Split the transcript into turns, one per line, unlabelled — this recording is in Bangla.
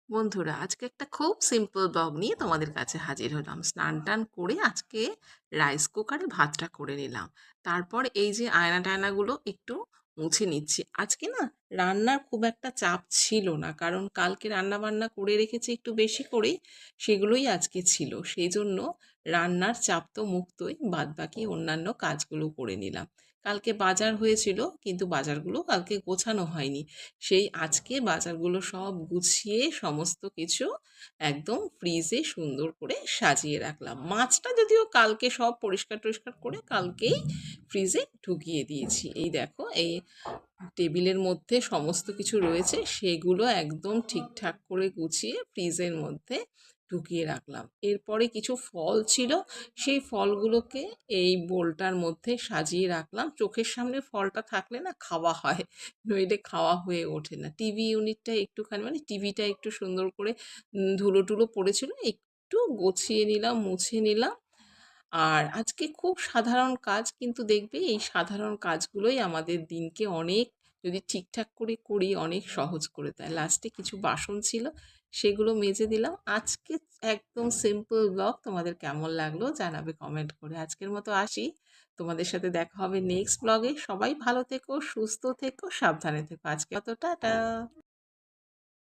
বন্ধুরা, আজকে একটা খুব সিম্পল ব্লগ নিয়ে তোমাদের কাছে হাজির হলাম। স্নান টান করে আজকে রাইস কুকারে ভাতটা করে নিলাম। তারপর এই যে আয়না টায়নাগুলো একটু মুছে নিচ্ছি। আজকে না রান্নার খুব একটা চাপ ছিল না, কারণ কালকে রান্না বান্না করে রেখেছি একটু বেশি করেই, সেগুলোই আজকে ছিল। সেই জন্য রান্নার চাপ তো মুক্তই, বাদ বাকি অন্যান্য কাজগুলো করে নিলাম। কালকে বাজার হয়েছিল, কিন্তু বাজারগুলো কালকে গোছানো হয়নি। সেই আজকে বাজারগুলো সব গুছিয়ে সমস্ত কিছু একদম ফ্রিজে সুন্দর করে সাজিয়ে রাখলাম। মাছটা যদিও কালকে সব পরিষ্কার টরিষ্কার করে কালকেই ফ্রিজে ঢুকিয়ে দিয়েছি। এই দেখো, এই টেবিলের মধ্যে সমস্ত কিছু রয়েছে, সেগুলো একদম ঠিকঠাক করে গুছিয়ে ফ্রিজের মধ্যে ঢুকিয়ে রাখলাম। এরপরে কিছু ফল ছিল, সেই ফলগুলোকে এই বোলটার মধ্যে সাজিয়ে রাখলাম। চোখের সামনে ফলটা থাকলে না খাওয়া হয়, নইলে খাওয়া হয়ে ওঠে না। টিভি ইউনিটটা একটুখানি, মানে টিভিটা একটু সুন্দর করে ধুলো টুলো পড়েছিল, একটু গুছিয়ে নিলাম, মুছে নিলাম। আর আজকে খুব সাধারণ কাজ, কিন্তু দেখবে এই সাধারণ কাজগুলোই আমাদের দিনকে অনেক, যদি ঠিকঠাক করে করি, অনেক সহজ করে দেয়। লাস্টে কিছু বাসন ছিল, সেগুলো মেজে দিলাম। আজকে একদম সিম্পল ব্লগ। তোমাদের কেমন লাগলো জানাবে কমেন্ট করে। আজকের মতো আসি, তোমাদের সাথে দেখা হবে নেক্সট ব্লগে। সবাই ভালো থেকো, সুস্থ থেকো, সাবধানে থেকো। আজকে অত টাটা।